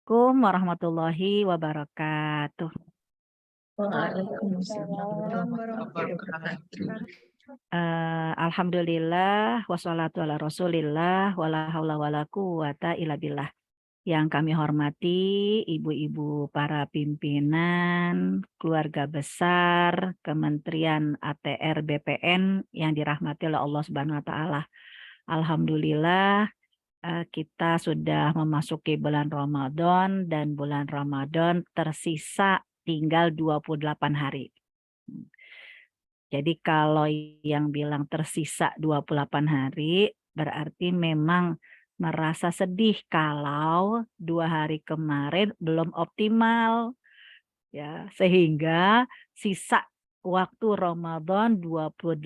Assalamualaikum warahmatullahi wabarakatuh. Waalaikumsalam warahmatullahi wabarakatuh. Alhamdulillah wassalatu ala Rasulillah wala haula wala quwata illa billah. Yang kami hormati ibu-ibu para pimpinan keluarga besar Kementerian ATR BPN yang dirahmati oleh Allah Subhanahu wa taala. Alhamdulillah kita sudah memasuki bulan Ramadan dan bulan Ramadan tersisa tinggal 28 hari. Jadi kalau yang bilang tersisa 28 hari berarti memang merasa sedih kalau 2 hari kemarin belum optimal ya, sehingga sisa waktu Ramadan 28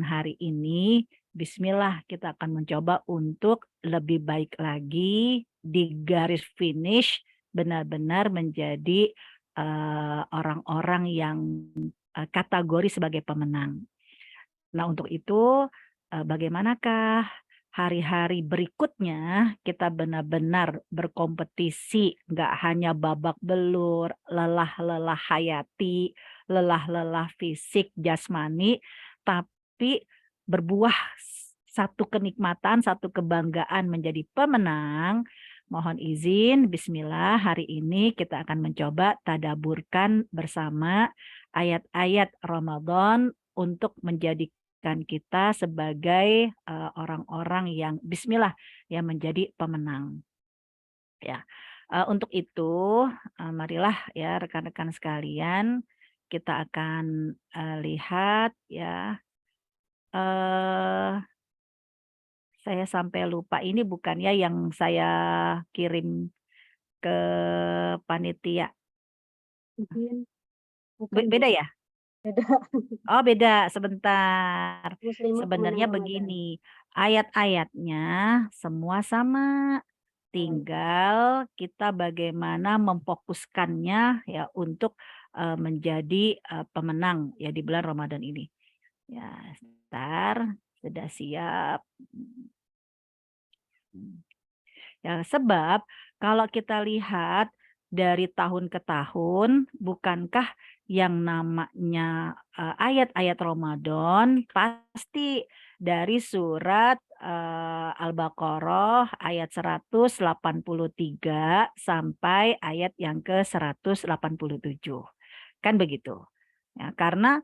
hari ini bismillah kita akan mencoba untuk lebih baik lagi di garis finish benar-benar menjadi orang-orang yang kategori sebagai pemenang. Nah, untuk itu bagaimanakah hari-hari berikutnya kita benar-benar berkompetisi, nggak hanya babak belur, lelah-lelah hayati, lelah-lelah fisik, jasmani, tapi berbuah satu kenikmatan, satu kebanggaan menjadi pemenang. Mohon izin, bismillah, hari ini kita akan mencoba tadaburkan bersama ayat-ayat Ramadan untuk menjadikan kita sebagai orang-orang yang bismillah yang menjadi pemenang. Ya. Untuk itu marilah ya rekan-rekan sekalian kita akan lihat ya. Saya sampai lupa ini bukan ya yang saya kirim ke panitia. Beda ya? Beda. Oh beda, sebentar. Muslimah Sebenarnya pemenang Ramadan. begini, ayat-ayatnya semua sama. Tinggal kita bagaimana memfokuskannya ya untuk menjadi pemenang ya di bulan Ramadan ini. Ya, sebentar, sudah siap. Ya, sebab kalau kita lihat dari tahun ke tahun, bukankah yang namanya ayat-ayat Ramadan pasti dari surat Al-Baqarah ayat 183 sampai ayat yang ke 187. Kan begitu. Ya, karena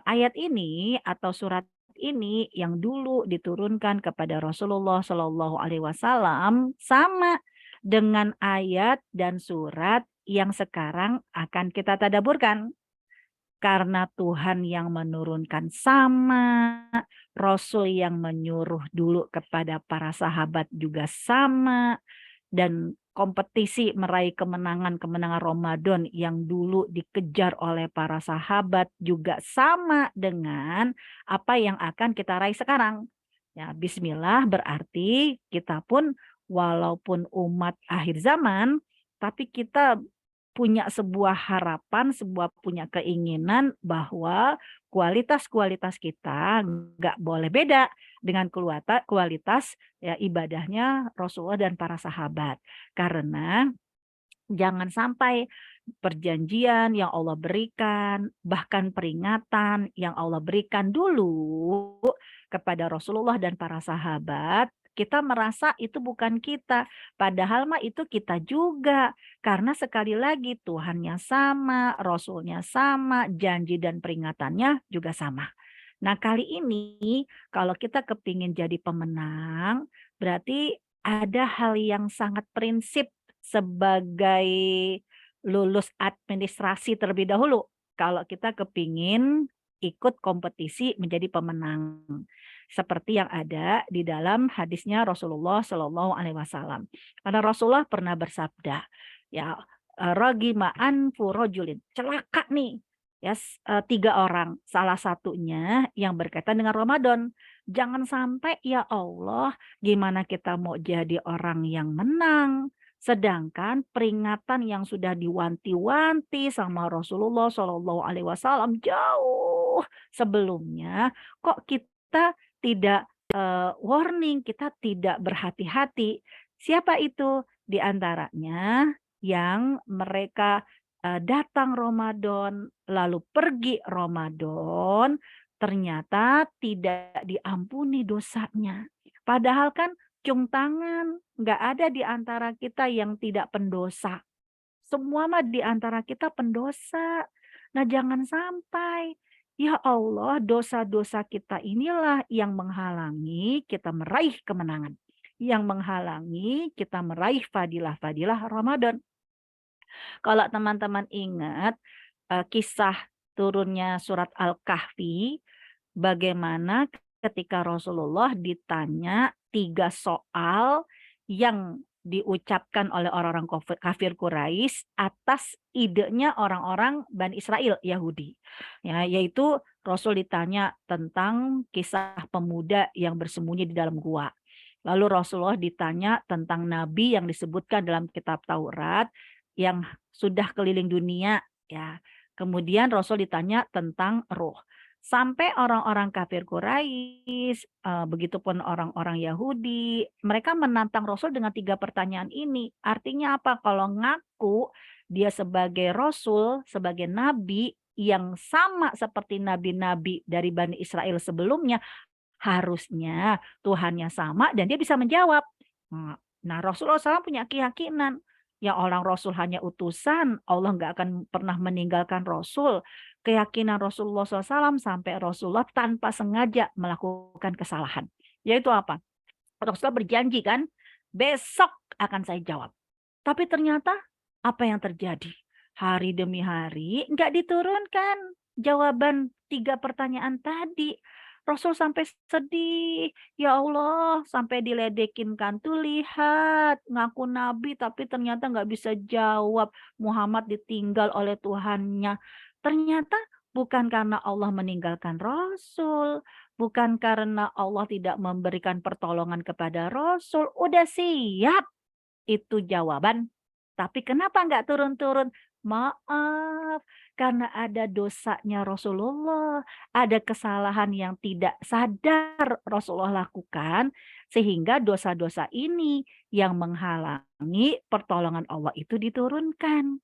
ayat ini atau surat ini yang dulu diturunkan kepada Rasulullah Shallallahu Alaihi Wasallam sama dengan ayat dan surat yang sekarang akan kita tadaburkan. Karena Tuhan yang menurunkan sama, Rasul yang menyuruh dulu kepada para sahabat juga sama, dan kompetisi meraih kemenangan-kemenangan Ramadan yang dulu dikejar oleh para sahabat juga sama dengan apa yang akan kita raih sekarang. Ya, bismillah berarti kita pun walaupun umat akhir zaman, tapi kita punya sebuah harapan, punya keinginan bahwa kualitas-kualitas kita nggak boleh beda dengan kualitas ya ibadahnya Rasulullah dan para sahabat. Karena jangan sampai perjanjian yang Allah berikan, bahkan peringatan yang Allah berikan dulu kepada Rasulullah dan para sahabat, kita merasa itu bukan kita. Padahal mah itu kita juga. Karena sekali lagi Tuhannya sama, Rasulnya sama, janji dan peringatannya juga sama. Nah kali ini kalau kita kepingin jadi pemenang, berarti ada hal yang sangat prinsip sebagai lulus administrasi terlebih dahulu. Kalau kita kepingin ikut kompetisi menjadi pemenang. Seperti yang ada di dalam hadisnya Rasulullah Shallallahu Alaihi Wasallam. Karena Rasulullah pernah bersabda, ya ragima anfu rajulin, celaka nih ya 3 orang, salah satunya yang berkaitan dengan Ramadan. Jangan sampai ya Allah, gimana kita mau jadi orang yang menang, sedangkan peringatan yang sudah diwanti-wanti sama Rasulullah Shallallahu Alaihi Wasallam jauh sebelumnya, kok kita tidak warning, kita tidak berhati-hati. Siapa itu? Di antaranya yang mereka datang Ramadan, lalu pergi Ramadan, ternyata tidak diampuni dosanya. Padahal kan cium tangan, nggak ada di antara kita yang tidak pendosa. Semua mah di antara kita pendosa. Nah, jangan sampai, ya Allah, dosa-dosa kita inilah yang menghalangi kita meraih kemenangan. Yang menghalangi kita meraih fadilah-fadilah Ramadan. Kalau teman-teman ingat kisah turunnya surat Al-Kahfi, bagaimana ketika Rasulullah ditanya 3 soal yang diucapkan oleh orang-orang kafir Quraisy atas idenya orang-orang Bani Israel Yahudi. Ya, yaitu Rasul ditanya tentang kisah pemuda yang bersembunyi di dalam gua. Lalu Rasulullah ditanya tentang nabi yang disebutkan dalam kitab Taurat yang sudah keliling dunia, ya. Kemudian Rasul ditanya tentang ruh. Sampai orang-orang kafir Quraisy, begitupun orang-orang Yahudi, mereka menantang Rasul dengan 3 pertanyaan ini. Artinya apa? Kalau ngaku dia sebagai Rasul, sebagai nabi yang sama seperti nabi-nabi dari Bani Israel sebelumnya, harusnya Tuhannya sama dan dia bisa menjawab. Nah, Rasulullah SAW punya keyakinan, ya orang Rasul hanya utusan, Allah nggak akan pernah meninggalkan Rasul. Keyakinan Rasulullah SAW sampai Rasulullah tanpa sengaja melakukan kesalahan. Yaitu apa? Rasulullah berjanji kan, besok akan saya jawab. Tapi ternyata apa yang terjadi? Hari demi hari nggak diturunkan jawaban 3 pertanyaan tadi. Rasul sampai sedih, ya Allah, sampai diledekin kan. Tuh lihat, ngaku nabi tapi ternyata nggak bisa jawab. Muhammad ditinggal oleh Tuhannya. Ternyata bukan karena Allah meninggalkan Rasul, bukan karena Allah tidak memberikan pertolongan kepada Rasul. Udah siap itu jawaban. Tapi kenapa nggak turun-turun? Maaf, karena ada dosanya Rasulullah, ada kesalahan yang tidak sadar Rasulullah lakukan, sehingga dosa-dosa ini yang menghalangi pertolongan Allah itu diturunkan.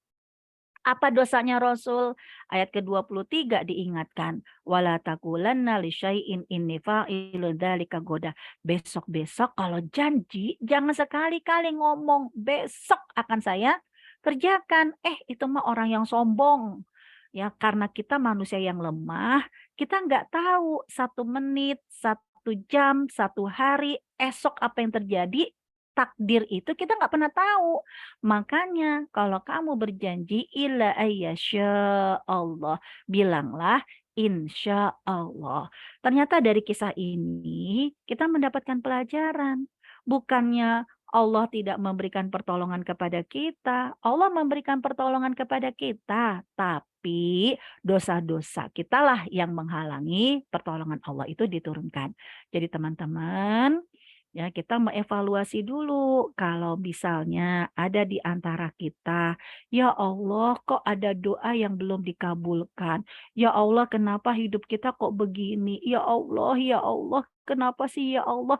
Apa dosanya Rasul? Ayat ke-23 diingatkan, wala taqulanna li syai'in inni fa'ilun dzalika goda. Besok-besok kalau janji jangan sekali-kali ngomong besok akan saya kerjakan. Itu mah orang yang sombong. Ya, karena kita manusia yang lemah, kita nggak tahu 1 menit, 1 jam, 1 hari, esok apa yang terjadi. Takdir itu kita nggak pernah tahu. Makanya kalau kamu berjanji illa ayyasya Allah, bilanglah insya Allah. Ternyata dari kisah ini kita mendapatkan pelajaran. Bukannya Allah tidak memberikan pertolongan kepada kita, Allah memberikan pertolongan kepada kita, tapi dosa-dosa kitalah yang menghalangi pertolongan Allah itu diturunkan. Jadi teman-teman, ya, kita mengevaluasi dulu kalau misalnya ada di antara kita, ya Allah kok ada doa yang belum dikabulkan. Ya Allah kenapa hidup kita kok begini? Ya Allah kenapa sih ya Allah?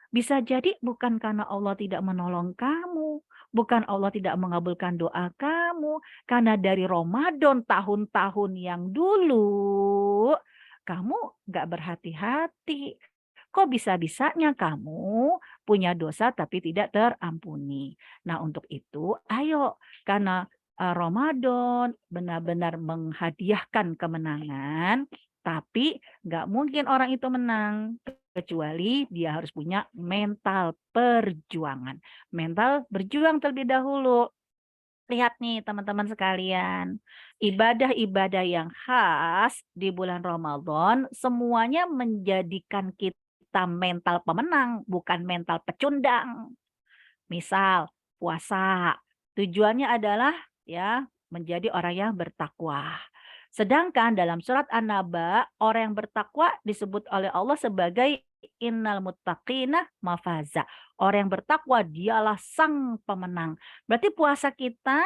Bisa jadi bukan karena Allah tidak menolong kamu, bukan Allah tidak mengabulkan doa kamu, karena dari Ramadan tahun-tahun yang dulu kamu nggak berhati-hati. Kok bisa-bisanya kamu punya dosa tapi tidak terampuni? Nah, untuk itu ayo karena Ramadan benar-benar menghadiahkan kemenangan, tapi nggak mungkin orang itu menang kecuali dia harus punya mental perjuangan. Mental berjuang terlebih dahulu. Lihat nih teman-teman sekalian, ibadah-ibadah yang khas di bulan Ramadan semuanya menjadikan kita mental pemenang, bukan mental pecundang. Misal puasa, tujuannya adalah ya menjadi orang yang bertakwa. Sedangkan dalam surat An-Naba, orang yang bertakwa disebut oleh Allah sebagai innal muttaqina mafaza. Orang yang bertakwa dialah sang pemenang. Berarti puasa kita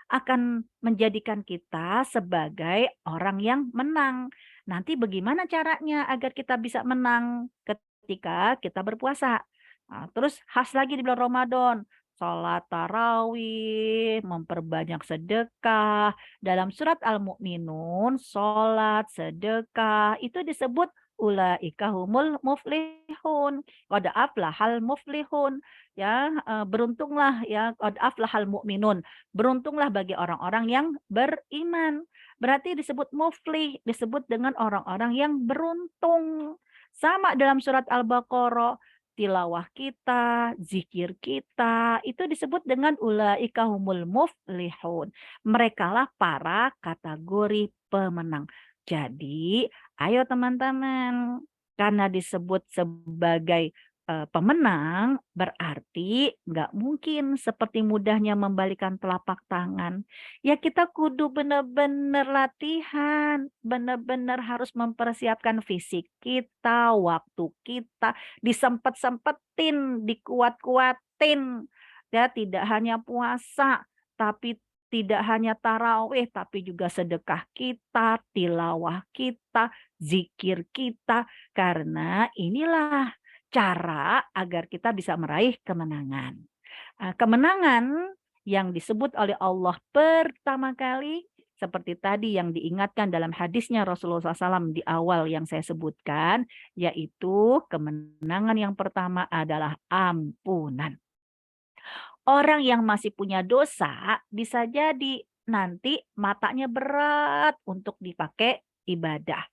akan menjadikan kita sebagai orang yang menang. Nanti bagaimana caranya agar kita bisa menang ketika kita berpuasa? Nah, terus khas lagi di bulan Ramadan, sholat tarawih, memperbanyak sedekah. Dalam surat Al-Mu'minun, sholat, sedekah, itu disebut ulaika humul muflihun. Qad aflahal muflihun. Ya, beruntunglah ya, qad aflahal mu'minun. Beruntunglah bagi orang-orang yang beriman. Berarti disebut muflih, disebut dengan orang-orang yang beruntung. Sama dalam surat Al-Baqarah, tilawah kita, zikir kita, itu disebut dengan ulaika humul muflihun. Merekalah para kategori pemenang. Jadi, ayo teman-teman, karena disebut sebagai pemenang, berarti nggak mungkin seperti mudahnya membalikan telapak tangan. Ya kita kudu benar-benar latihan, benar-benar harus mempersiapkan fisik kita, waktu kita, disempet-sempetin, dikuat-kuatin. Ya, tidak hanya puasa, tapi tidak hanya tarawih, tapi juga sedekah kita, tilawah kita, zikir kita. Karena inilah cara agar kita bisa meraih kemenangan. Kemenangan yang disebut oleh Allah pertama kali, seperti tadi yang diingatkan dalam hadisnya Rasulullah SAW di awal yang saya sebutkan, yaitu kemenangan yang pertama adalah ampunan. Orang yang masih punya dosa bisa jadi nanti matanya berat untuk dipakai ibadah.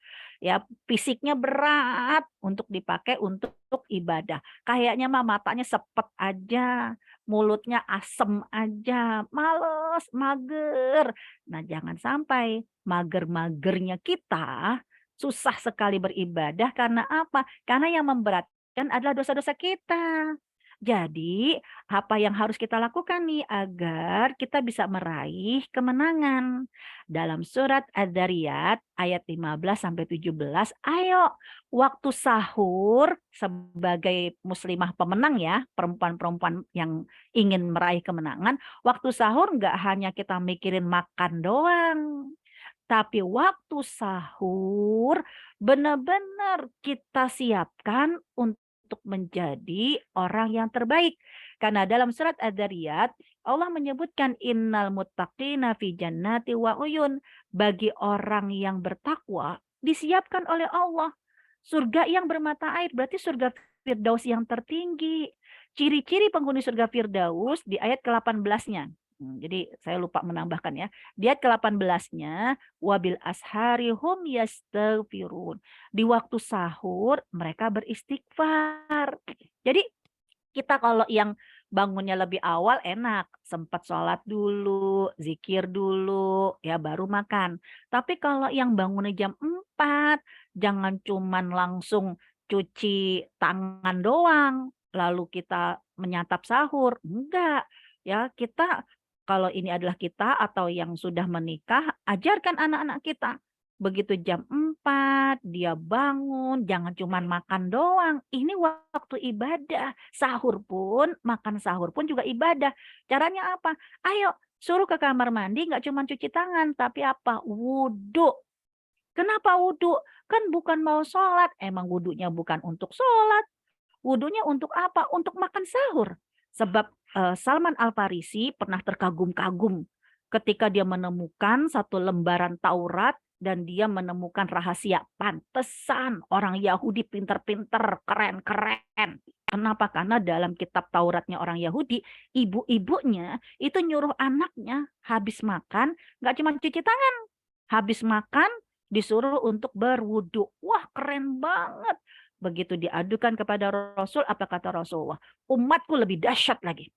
Ya, fisiknya berat untuk dipakai untuk ibadah. Kayaknya mah matanya sepet aja, mulutnya asem aja, males, mager. Nah, jangan sampai mager-magernya kita susah sekali beribadah karena apa? Karena yang memberatkan adalah dosa-dosa kita. Jadi, apa yang harus kita lakukan nih agar kita bisa meraih kemenangan? Dalam surat Adz-Dzariyat ayat 15 sampai 17, ayo waktu sahur sebagai muslimah pemenang ya, perempuan-perempuan yang ingin meraih kemenangan, waktu sahur nggak hanya kita mikirin makan doang. Tapi waktu sahur benar-benar kita siapkan untuk menjadi orang yang terbaik. Karena dalam surat Adz-Dzariyat Allah menyebutkan innal muttaqina fi jannati wa uyun. Bagi orang yang bertakwa disiapkan oleh Allah surga yang bermata air, berarti surga Firdaus yang tertinggi. Ciri-ciri penghuni surga Firdaus di ayat ke-18-nya. Jadi saya lupa menambahkan ya. Di ayat ke-18-nya, wabil ashari hum yastaghfirun. Di waktu sahur mereka beristighfar. Jadi kita kalau yang bangunnya lebih awal enak, sempat sholat dulu, zikir dulu, ya baru makan. Tapi kalau yang bangunnya jam 4, jangan cuman langsung cuci tangan doang, lalu kita menyantap sahur. Enggak, ya kita kalau ini adalah kita atau yang sudah menikah, ajarkan anak-anak kita. Begitu jam 4 dia bangun, jangan cuman makan doang. Ini waktu ibadah. Sahur pun, makan sahur pun juga ibadah. Caranya apa? Ayo, suruh ke kamar mandi, nggak cuman cuci tangan, tapi apa? Wudhu. Kenapa wudhu? Kan bukan mau sholat. Emang wudhunya bukan untuk sholat. Wudhunya untuk apa? Untuk makan sahur. Sebab Salman Al-Farisi pernah terkagum-kagum ketika dia menemukan satu lembaran Taurat dan dia menemukan rahasia. Pantesan orang Yahudi pinter-pinter, keren-keren. Kenapa? Karena dalam kitab Tauratnya orang Yahudi, ibu-ibunya itu nyuruh anaknya habis makan, nggak cuma cuci tangan. Habis makan, disuruh untuk berwudu. Wah, keren banget. Begitu diadukan kepada Rasul, apa kata Rasulullah? Umatku lebih dahsyat lagi.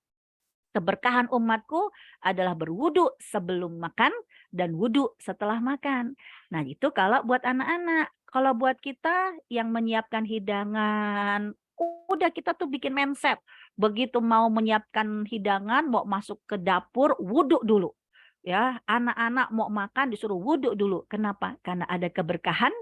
Keberkahan umatku adalah berwudu sebelum makan dan wudu setelah makan. Nah, itu kalau buat anak-anak. Kalau buat kita yang menyiapkan hidangan, udah kita tuh bikin mindset. Begitu mau menyiapkan hidangan, mau masuk ke dapur, wudu dulu. Ya, anak-anak mau makan disuruh wudu dulu. Kenapa? Karena ada keberkahan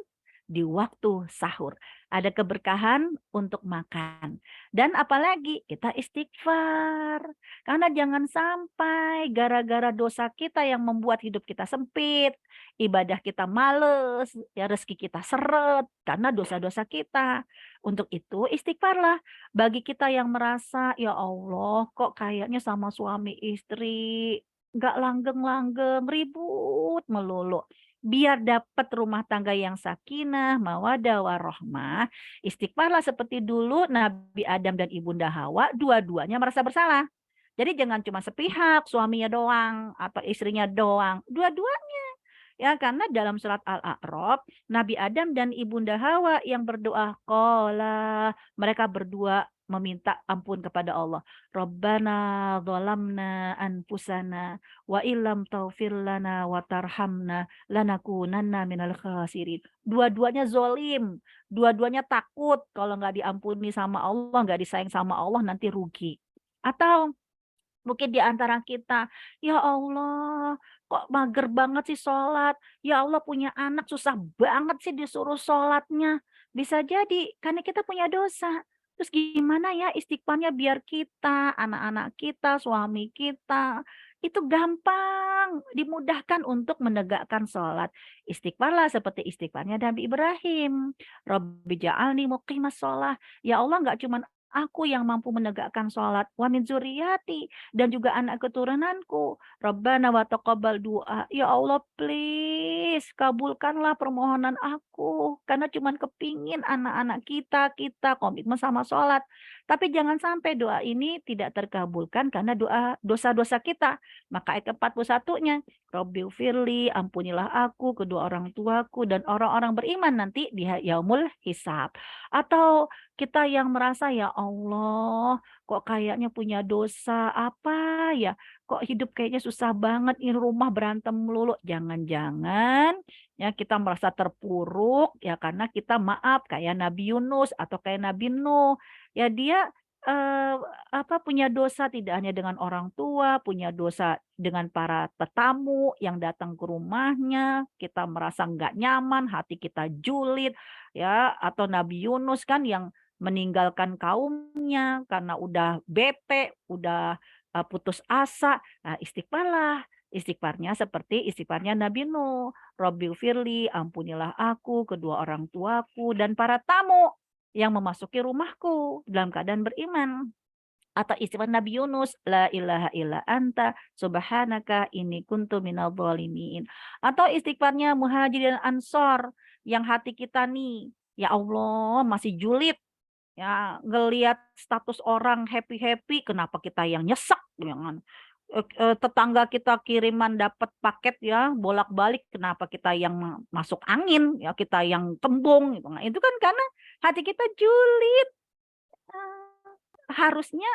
di waktu sahur. Ada keberkahan untuk makan. Dan apalagi kita istighfar. Karena jangan sampai gara-gara dosa kita yang membuat hidup kita sempit, ibadah kita males, ya rezeki kita seret karena dosa-dosa kita. Untuk itu istighfarlah. Bagi kita yang merasa, ya Allah kok kayaknya sama suami istri nggak langgeng-langgeng, ribut melulu. Biar dapat rumah tangga yang sakinah, mawadah, warahmah, istighfarlah seperti dulu Nabi Adam dan Ibunda Hawa, dua-duanya merasa bersalah. Jadi jangan cuma sepihak, suaminya doang atau istrinya doang, dua-duanya. Ya, karena dalam surat Al-A'raf, Nabi Adam dan Ibunda Hawa yang berdoa, qala, mereka berdua meminta ampun kepada Allah. Rabbana zalamna anfusana wa illam taghfir lana wa tarhamna lanakunanna minal khasirin. Dua-duanya zolim, dua-duanya takut kalau nggak diampuni sama Allah, nggak disayang sama Allah nanti rugi. Atau mungkin di antara kita, ya Allah, kok mager banget sih sholat. Ya Allah punya anak susah banget sih disuruh sholatnya. Bisa jadi karena kita punya dosa. Terus gimana ya istighfarnya biar kita, anak-anak kita, suami kita, itu gampang, dimudahkan untuk menegakkan sholat. Istighfarlah seperti istighfarnya Nabi Ibrahim. Rabbi ja'alni muqimas sholah. Ya Allah nggak cuma aku yang mampu menegakkan sholat. Wa min zuriyati, dan juga anak keturunanku. Rabbana wa taqabbal du'a. Ya Allah please kabulkanlah permohonan aku. Karena cuman kepingin anak-anak kita komitmen sama sholat. Tapi jangan sampai doa ini tidak terkabulkan karena doa dosa-dosa kita. Maka ayat ke-41-nya. Rabbighfirli, ampunilah aku, kedua orang tuaku, dan orang-orang beriman nanti di yaumul hisab. Atau kita yang merasa, ya Allah, kok kayaknya punya dosa apa ya? Kok hidup kayaknya susah banget, ini rumah berantem melulu. Jangan-jangan ya kita merasa terpuruk ya karena kita maaf kayak Nabi Yunus atau kayak Nabi Nuh. Ya dia eh, punya dosa tidak hanya dengan orang tua, punya dosa dengan para tetamu yang datang ke rumahnya, kita merasa nggak nyaman, hati kita julid ya, atau Nabi Yunus kan yang meninggalkan kaumnya karena udah bete, udah putus asa. Nah, istighfarlah. Istighfarnya seperti istighfarnya Nabi Nuh. Rabbighfirli, ampunilah aku, kedua orang tuaku, dan para tamu yang memasuki rumahku dalam keadaan beriman. Atau istighfar Nabi Yunus, la ilaha illa anta subhanaka inni kuntu minadh dhalimin. Atau istighfarnya Muhajirin Ansor yang hati kita nih, ya Allah masih julid. Ya, ngelihat status orang happy-happy, kenapa kita yang nyesek, jangan. Tetangga kita kiriman dapat paket ya, bolak-balik, kenapa kita yang masuk angin, ya kita yang kembung gitu. Nah, itu kan karena hati kita julid. Harusnya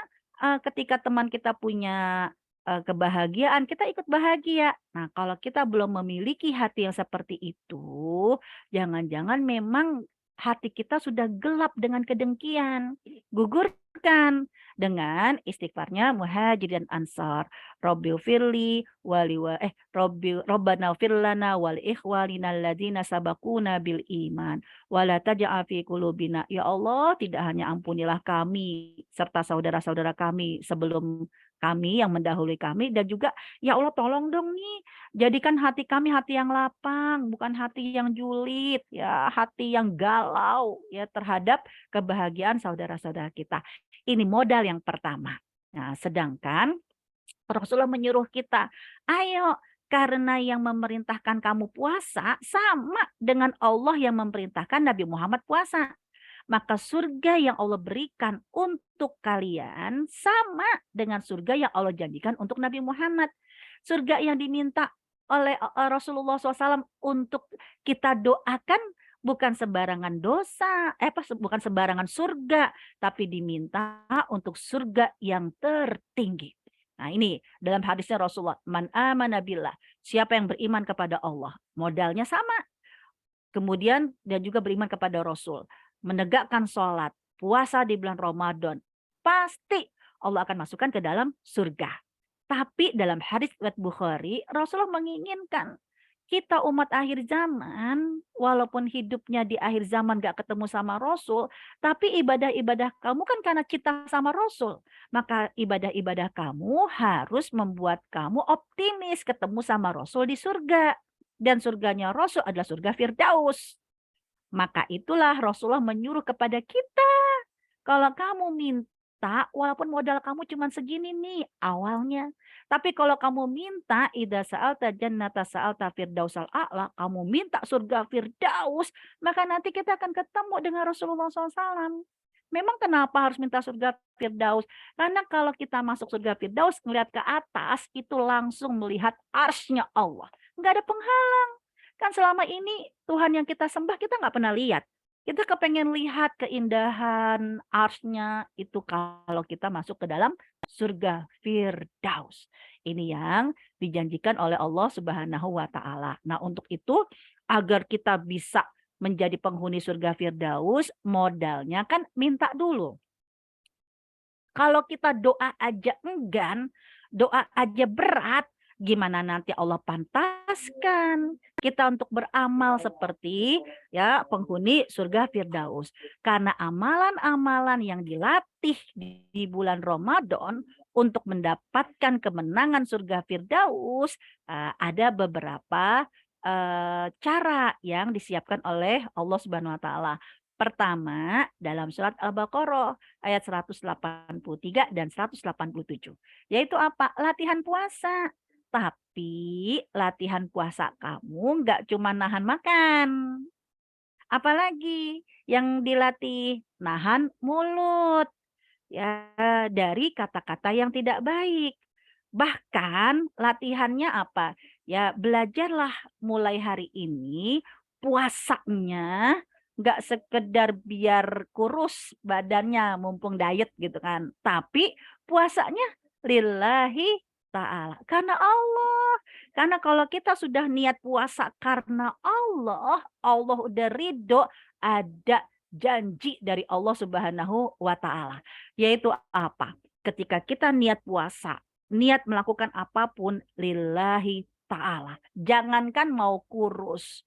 ketika teman kita punya kebahagiaan, kita ikut bahagia. Nah, kalau kita belum memiliki hati yang seperti itu, jangan-jangan memang hati kita sudah gelap dengan kedengkian. Gugurkan dengan istighfarnya Muhajirin Ansar. Rabbighfirli Rabbana ighfir lana wal ikhwanina alladzina sabaquna bil iman. Wala taj'al fi qulubina. Ya Allah, tidak hanya ampunilah kami serta saudara-saudara kami sebelum kami yang mendahului kami, dan juga ya Allah tolong dong nih jadikan hati kami hati yang lapang, bukan hati yang julid, ya hati yang galau ya terhadap kebahagiaan saudara-saudara kita. Ini modal yang pertama. Nah, sedangkan Rasulullah menyuruh kita, ayo karena yang memerintahkan kamu puasa sama dengan Allah yang memerintahkan Nabi Muhammad puasa. Maka surga yang Allah berikan untuk kalian sama dengan surga yang Allah janjikan untuk Nabi Muhammad. Surga yang diminta oleh Rasulullah SAW untuk kita doakan bukan sembarangan dosa, bukan sembarangan surga, tapi diminta untuk surga yang tertinggi. Nah, ini dalam hadisnya Rasulullah, man amana billah, siapa yang beriman kepada Allah, modalnya sama. Kemudian dan juga beriman kepada Rasul, menegakkan sholat, puasa di bulan Ramadan, pasti Allah akan masukkan ke dalam surga. Tapi dalam hadis riwayat Bukhari, Rasulullah menginginkan kita umat akhir zaman, walaupun hidupnya di akhir zaman gak ketemu sama Rasul, tapi ibadah-ibadah kamu kan karena cinta sama Rasul. Maka ibadah-ibadah kamu harus membuat kamu optimis ketemu sama Rasul di surga. Dan surganya Rasul adalah surga Firdaus. Maka itulah Rasulullah menyuruh kepada kita, kalau kamu minta, walaupun modal kamu cuma segini nih awalnya. Tapi kalau kamu minta, idza sa'alta jannata sa'alta firdausal a'la, kamu minta surga Firdaus, maka nanti kita akan ketemu dengan Rasulullah SAW. Memang kenapa harus minta surga Firdaus? Karena kalau kita masuk surga Firdaus, ngelihat ke atas, itu langsung melihat arsy-nya Allah. Nggak ada penghalang. Kan selama ini Tuhan yang kita sembah, kita nggak pernah lihat. Kita kepengen lihat keindahan arsy-nya itu kalau kita masuk ke dalam surga Firdaus. Ini yang dijanjikan oleh Allah Subhanahu wa taala. Nah, untuk itu agar kita bisa menjadi penghuni surga Firdaus, modalnya kan minta dulu. Kalau kita doa aja enggan, doa aja berat, gimana nanti Allah pantaskan kita untuk beramal seperti ya penghuni surga Firdaus. Karena amalan-amalan yang dilatih di bulan Ramadan untuk mendapatkan kemenangan surga Firdaus, ada beberapa cara yang disiapkan oleh Allah Subhanahu wa taala. Pertama, dalam surat Al-Baqarah ayat 183 dan 187. Yaitu apa? Latihan puasa. Tapi latihan puasa kamu nggak cuma nahan makan. Apalagi yang dilatih? Nahan mulut. Ya, dari kata-kata yang tidak baik. Bahkan latihannya apa? Ya, belajarlah mulai hari ini puasanya nggak sekedar biar kurus badannya mumpung diet gitu kan. Tapi puasanya lillahi ta'ala. Karena Allah. Karena kalau kita sudah niat puasa karena Allah, Allah udah ridho, ada janji dari Allah Subhanahu wa taala. Yaitu apa? Ketika kita niat puasa, niat melakukan apapun lillahi ta'ala. Jangankan mau kurus,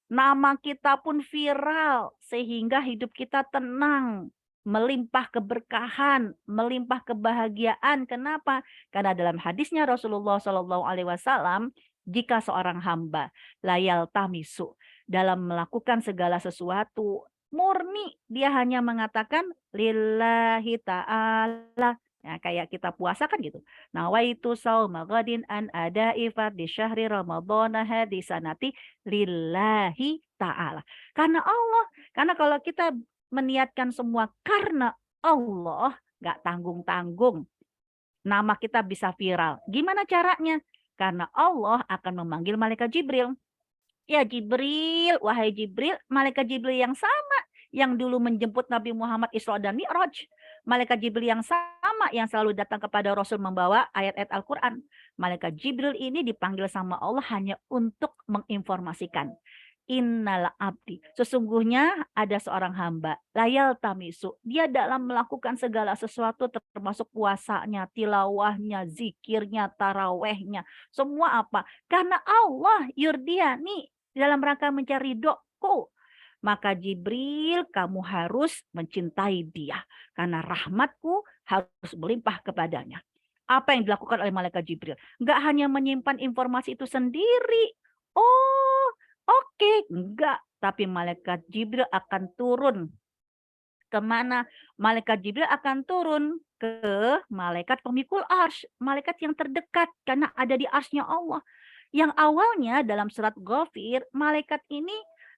nama kita pun viral sehingga hidup kita tenang, melimpah keberkahan, melimpah kebahagiaan. Kenapa? Karena dalam hadisnya Rasulullah SAW, jika seorang hamba layal tamisu dalam melakukan segala sesuatu murni, dia hanya mengatakan lillahi ta'ala. Nah, kayak kita puasa kan gitu. Nawaitu sauma ghadin an ada'i fardhi syahri ramadhana hadhi sanati lillahi ta'ala. Karena Allah. Karena kalau kita meniatkan semua karena Allah, nggak tanggung-tanggung, nama kita bisa viral. Gimana caranya? Karena Allah akan memanggil malaikat Jibril. Ya Jibril, wahai Jibril, malaikat Jibril yang sama yang dulu menjemput Nabi Muhammad Isra dan Mi'raj. Malaikat Jibril yang sama yang selalu datang kepada Rasul membawa ayat-ayat Al-Quran. Malaikat Jibril ini dipanggil sama Allah hanya untuk menginformasikan. Innal abdi, sesungguhnya ada seorang hamba, layal tamisu, dia dalam melakukan segala sesuatu termasuk puasanya, tilawahnya, zikirnya, tarawehnya, semua apa? Karena Allah yurdiani, dalam rangka mencari ridhoku. Maka Jibril, kamu harus mencintai dia, karena rahmatku harus melimpah kepadanya. Apa yang dilakukan oleh malaikat Jibril? Enggak hanya menyimpan informasi itu sendiri. Oh, oke, enggak. Tapi malaikat Jibril akan turun. Kemana? Malaikat Jibril akan turun ke malaikat pemikul arsy. Malaikat yang terdekat karena ada di arsy-nya Allah. Yang awalnya dalam surat Ghafir, malaikat ini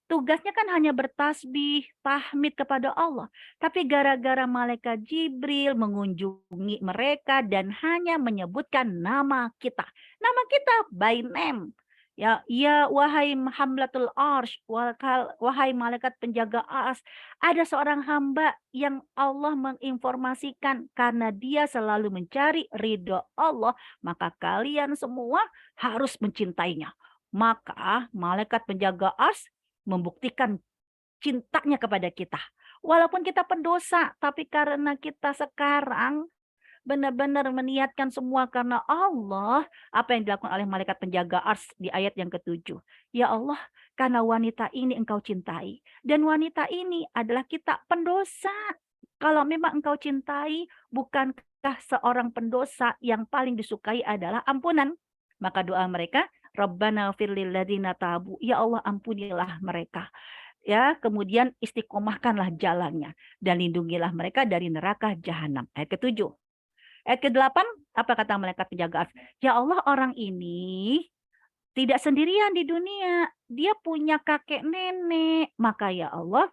tugasnya kan hanya bertasbih, tahmid kepada Allah. Tapi gara-gara malaikat Jibril mengunjungi mereka dan hanya menyebutkan nama kita. Nama kita by name. Ya, ya wahai hamlatul arsh, wahai malaikat penjaga ars, ada seorang hamba yang Allah menginformasikan karena dia selalu mencari ridho Allah, maka kalian semua harus mencintainya. Maka malaikat penjaga ars membuktikan cintanya kepada kita. Walaupun kita pendosa, tapi karena kita sekarang benar-benar meniatkan semua karena Allah, apa yang dilakukan oleh malaikat penjaga ars di ayat yang ketujuh. Ya Allah, karena wanita ini engkau cintai. Dan wanita ini adalah kita pendosa. Kalau memang engkau cintai, bukankah seorang pendosa yang paling disukai adalah ampunan? Maka doa mereka, Rabbana firlil ladzina tabu. Ya Allah, ampunilah mereka. Ya, kemudian istiqomahkanlah jalannya dan lindungilah mereka dari neraka jahanam. Ayat ketujuh. Ayat ke-8, apa kata malaikat penjaga ars? Ya Allah, orang ini tidak sendirian di dunia. Dia punya kakek nenek. Maka ya Allah,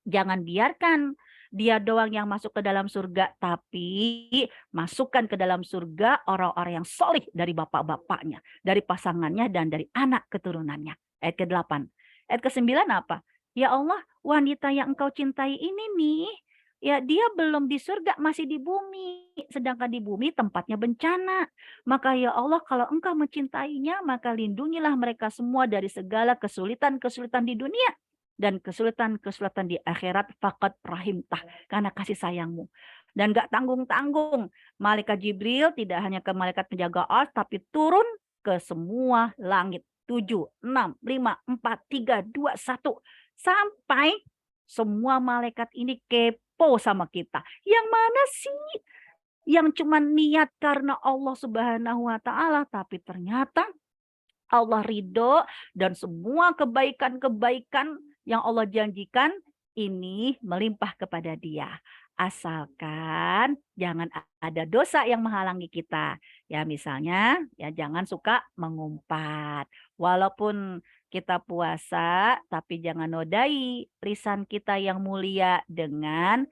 jangan biarkan dia doang yang masuk ke dalam surga, tapi masukkan ke dalam surga orang-orang yang solih dari bapak-bapaknya, dari pasangannya, dan dari anak keturunannya. Ayat ke-8. Ayat ke-9 apa? Ya Allah, wanita yang engkau cintai ini nih, ya dia belum di surga, masih di bumi. Sedangkan di bumi tempatnya bencana. Maka ya Allah, kalau engkau mencintainya, maka lindungilah mereka semua dari segala kesulitan-kesulitan di dunia dan kesulitan-kesulitan di akhirat faqad rahimtah, karena kasih sayangmu. Dan gak tanggung-tanggung, malaikat Jibril tidak hanya ke malaikat penjaga ars, tapi turun ke semua langit. 7, 6, 5, 4, 3, 2, 1. Sampai semua malaikat ini kepo sama kita. Yang mana sih yang cuma niat karena Allah Subhanahu wa Ta'ala, tapi ternyata Allah ridho dan semua kebaikan-kebaikan yang Allah janjikan ini melimpah kepada dia. Asalkan jangan ada dosa yang menghalangi kita. Ya misalnya, ya jangan suka mengumpat. Walaupun kita puasa, tapi jangan nodai lisan kita yang mulia dengan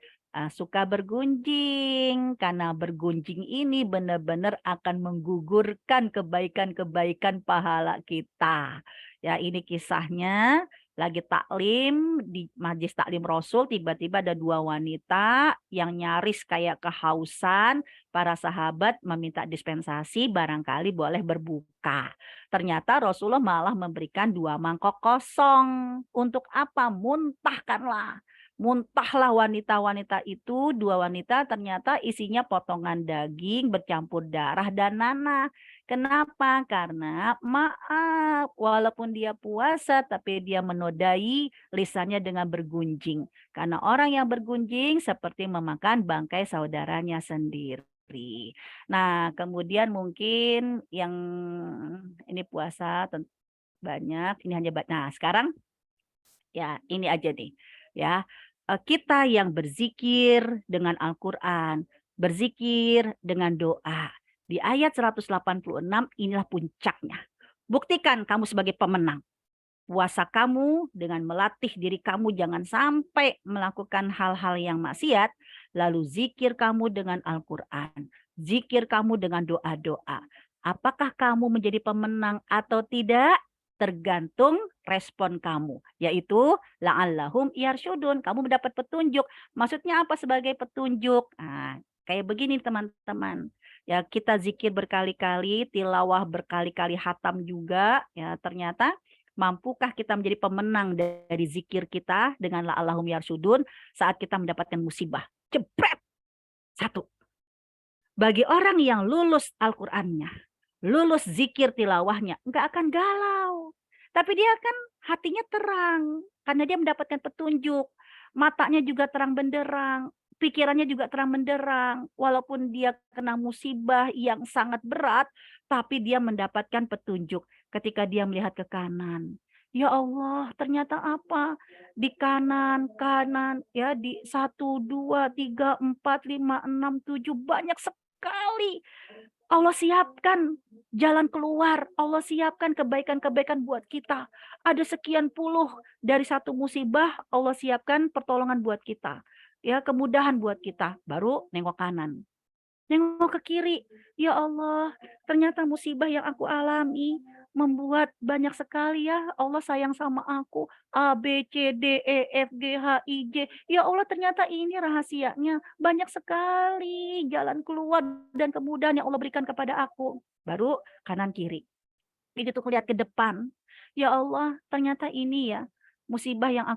suka bergunjing, karena bergunjing ini benar-benar akan menggugurkan kebaikan-kebaikan pahala kita. Ya, ini kisahnya lagi taklim di Majelis Taklim Rasul, tiba-tiba ada dua wanita yang nyaris kayak kehausan. Para sahabat meminta dispensasi, barangkali boleh berbuka. Ternyata Rasulullah malah memberikan dua mangkok kosong. Untuk apa? Muntahkanlah. Muntahlah wanita-wanita itu, dua wanita ternyata isinya potongan daging bercampur darah dan nanah. Kenapa? Karena maaf, walaupun dia puasa tapi dia menodai lisannya dengan bergunjing. Karena orang yang bergunjing seperti memakan bangkai saudaranya sendiri. Nah, kemudian mungkin yang ini puasa banyak, ini hanya nah sekarang ya ini aja nih ya. Kita yang berzikir dengan Al-Qur'an, berzikir dengan doa. Di ayat 186 inilah puncaknya. Buktikan kamu sebagai pemenang. Puasa kamu dengan melatih diri kamu jangan sampai melakukan hal-hal yang maksiat, lalu zikir kamu dengan Al-Qur'an, zikir kamu dengan doa-doa. Apakah kamu menjadi pemenang atau tidak? Tergantung respon kamu, yaitu la'allahum yarsyudun. Kamu mendapat petunjuk. Maksudnya apa sebagai petunjuk? Nah, kayak begini teman-teman. Ya, kita zikir berkali-kali, tilawah berkali-kali, hatam juga. Ya, ternyata mampukah kita menjadi pemenang dari zikir kita dengan la'allahum yarsyudun saat kita mendapatkan musibah? Jebret. Satu. Bagi orang yang lulus Al-Qur'annya, lulus zikir tilawahnya, enggak akan galau. Tapi dia kan hatinya terang karena dia mendapatkan petunjuk. Matanya juga terang benderang, pikirannya juga terang benderang. Walaupun dia kena musibah yang sangat berat, tapi dia mendapatkan petunjuk ketika dia melihat ke kanan. Ya Allah, ternyata apa? Di kanan, kanan, ya di 1, 2, 3, 4, 5, 6, 7 banyak sekali. Allah siapkan jalan keluar, Allah siapkan kebaikan-kebaikan buat kita. Ada sekian puluh dari satu musibah, Allah siapkan pertolongan buat kita. Ya, kemudahan buat kita. Baru nengok kanan. Nengok ke kiri, ya Allah, ternyata musibah yang aku alami membuat banyak sekali ya Allah sayang sama aku. A, B, C, D, E, F, G, H, I, J. Ya Allah, ternyata ini rahasianya. Banyak sekali jalan keluar dan kemudahan yang Allah berikan kepada aku. Baru kanan kiri. Begitu lihat ke depan, ya Allah, ternyata ini ya musibah yang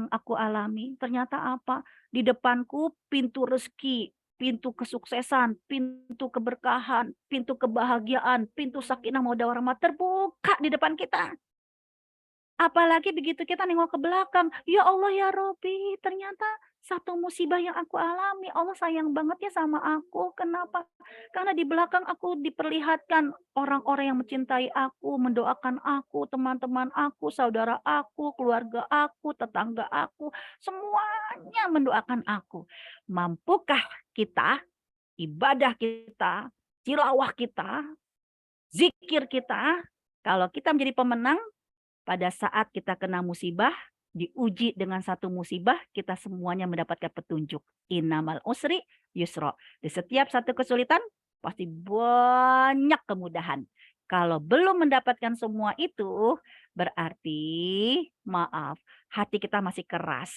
aku alami. Ternyata apa? Di depanku pintu rezeki. pintu kesuksesan, pintu keberkahan, pintu kebahagiaan, pintu sakinah mawaddah warahmah terbuka di depan kita. Apalagi begitu kita nengok ke belakang, ya Allah ya Robbi, ternyata satu musibah yang aku alami, Allah sayang banget ya sama aku. Kenapa? Karena di belakang aku diperlihatkan orang-orang yang mencintai aku, mendoakan aku, teman-teman aku, saudara aku, keluarga aku, tetangga aku, semuanya mendoakan aku. Mampukah kita, ibadah kita, tilawah kita, zikir kita, kalau kita menjadi pemenang, pada saat kita kena musibah, diuji dengan satu musibah, kita semuanya mendapatkan petunjuk. Innamal usri yusra. Di setiap satu kesulitan, pasti banyak kemudahan. Kalau belum mendapatkan semua itu, berarti, maaf, hati kita masih keras.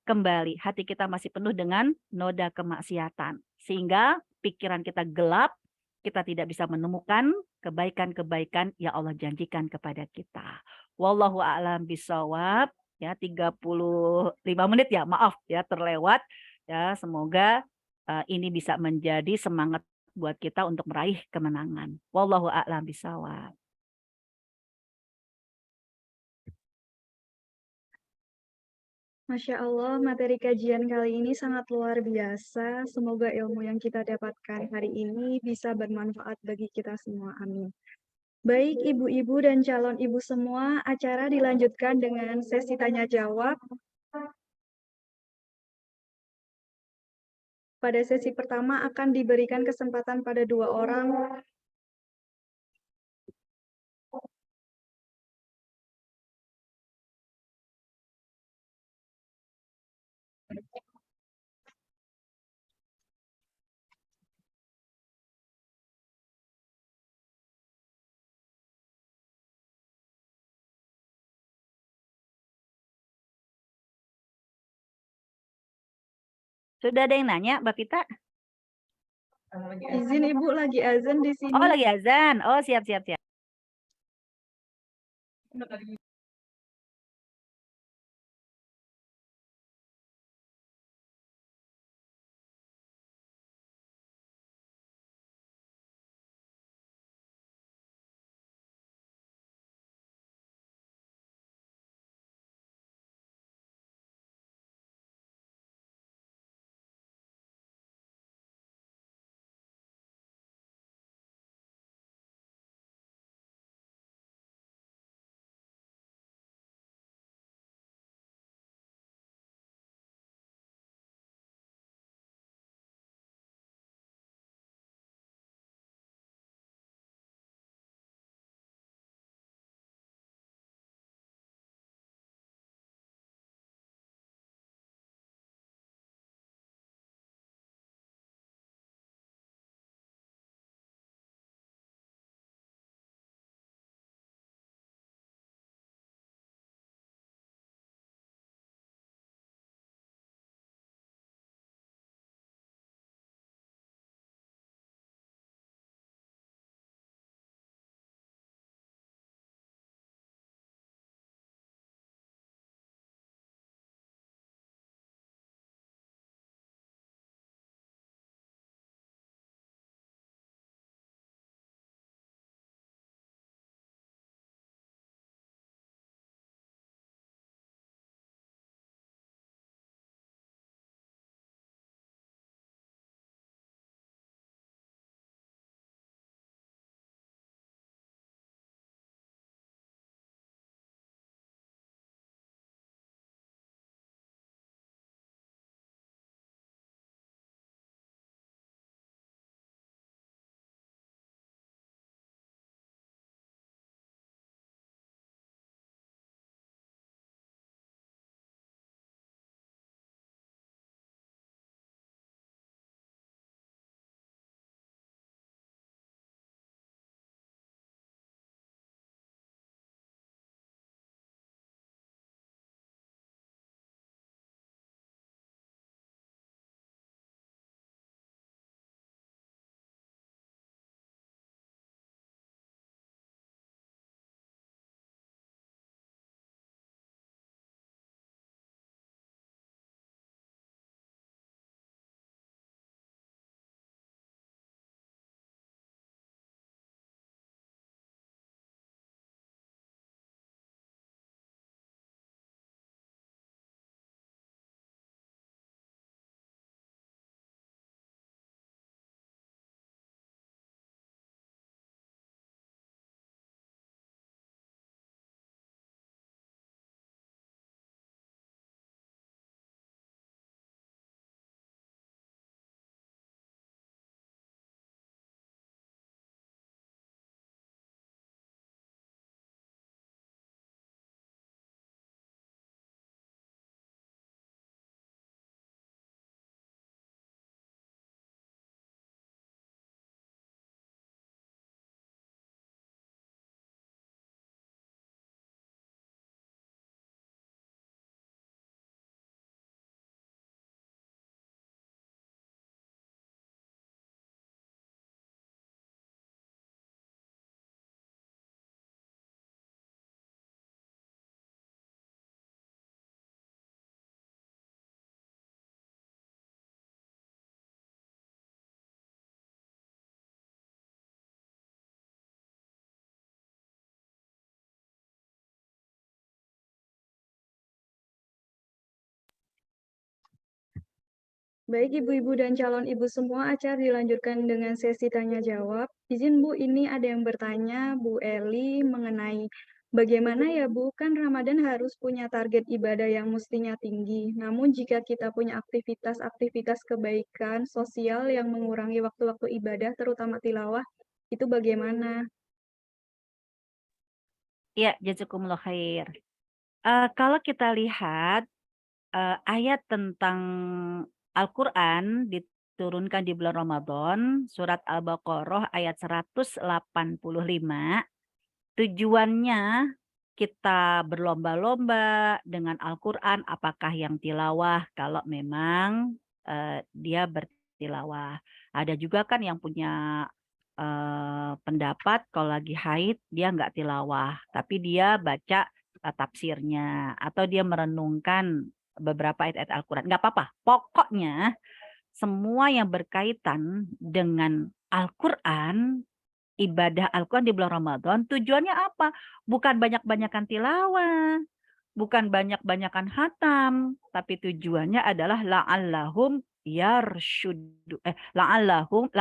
Kembali, hati kita masih penuh dengan noda kemaksiatan. Sehingga pikiran kita gelap, kita tidak bisa menemukan kebaikan-kebaikan yang Allah janjikan kepada kita. Wallahu a'lam bishawab. Ya, 35 menit ya, maaf ya terlewat. Ya, semoga ini bisa menjadi semangat buat kita untuk meraih kemenangan. Wallahu a'lam bishawab. Masya Allah, materi kajian kali ini sangat luar biasa. Semoga ilmu yang kita dapatkan hari ini bisa bermanfaat bagi kita semua. Amin. Baik, ibu-ibu dan calon ibu semua, acara dilanjutkan dengan sesi tanya-jawab. Pada sesi pertama akan diberikan kesempatan pada 2 orang. Sudah ada yang nanya, Mbak Pita? Izin Ibu, lagi azan di sini. Oh, lagi azan. Oh, siap. Baik Ibu-Ibu dan calon ibu semua, acara dilanjutkan dengan sesi tanya jawab. Izin Bu, ini ada yang bertanya, Bu Eli, mengenai bagaimana ya Bu, kan Ramadan harus punya target ibadah yang mestinya tinggi. Namun jika kita punya aktivitas-aktivitas kebaikan sosial yang mengurangi waktu-waktu ibadah, terutama tilawah, itu bagaimana? Ya, jazakumullah khair. Kalau kita lihat ayat tentang Al-Quran diturunkan di bulan Ramadan, surat Al-Baqarah ayat 185, tujuannya kita berlomba-lomba dengan Al-Quran, apakah yang tilawah kalau memang dia bertilawah. Ada juga kan yang punya pendapat kalau lagi haid dia nggak tilawah, tapi dia baca tafsirnya atau dia merenungkan beberapa ayat-ayat Al-Quran. Nggak apa-apa, pokoknya semua yang berkaitan dengan Al-Quran, ibadah Al-Quran di bulan Ramadan, tujuannya apa? Bukan banyak-banyakan tilawah, bukan banyak-banyakan hatam, tapi tujuannya adalah la'allahum yarshudu la'allakum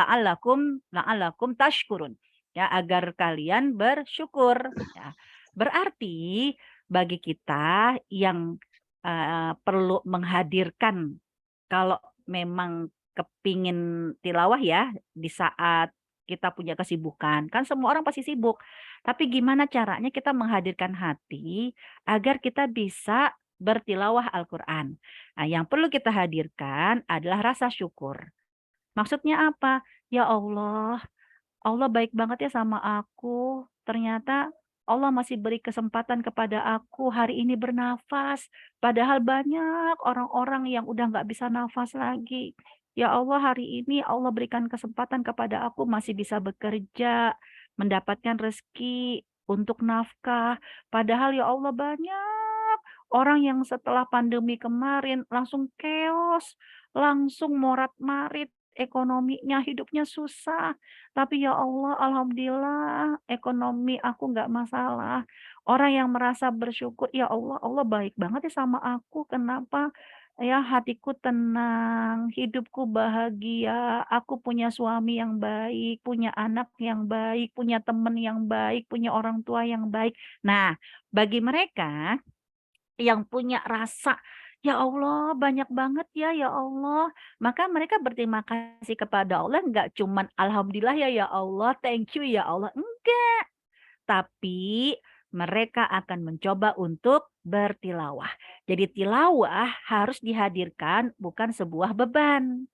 tashkurun. Ya, agar kalian bersyukur. Ya. Berarti bagi kita yang perlu menghadirkan kalau memang kepingin tilawah ya di saat kita punya kesibukan. Kan semua orang pasti sibuk. Tapi gimana caranya kita menghadirkan hati agar kita bisa bertilawah Al-Quran. Nah, yang perlu kita hadirkan adalah rasa syukur. Maksudnya apa? Ya Allah, Allah baik banget ya sama aku. Ternyata Allah masih beri kesempatan kepada aku hari ini bernafas. Padahal banyak orang-orang yang udah nggak bisa nafas lagi. Ya Allah, hari ini Allah berikan kesempatan kepada aku masih bisa bekerja, mendapatkan rezeki untuk nafkah. Padahal ya Allah banyak orang yang setelah pandemi kemarin langsung chaos, langsung morat-marit ekonominya, hidupnya susah. Tapi ya Allah, alhamdulillah ekonomi aku nggak masalah. Orang yang merasa bersyukur, ya Allah, Allah baik banget ya sama aku. Kenapa? Ya hatiku tenang, hidupku bahagia, aku punya suami yang baik, punya anak yang baik, punya teman yang baik, punya orang tua yang baik. Nah, bagi mereka yang punya rasa, "Ya Allah, banyak banget ya, ya Allah." Maka mereka berterima kasih kepada Allah nggak cuman, "Alhamdulillah ya Allah, thank you ya Allah." Enggak, tapi mereka akan mencoba untuk bertilawah. Jadi tilawah harus dihadirkan bukan sebuah beban.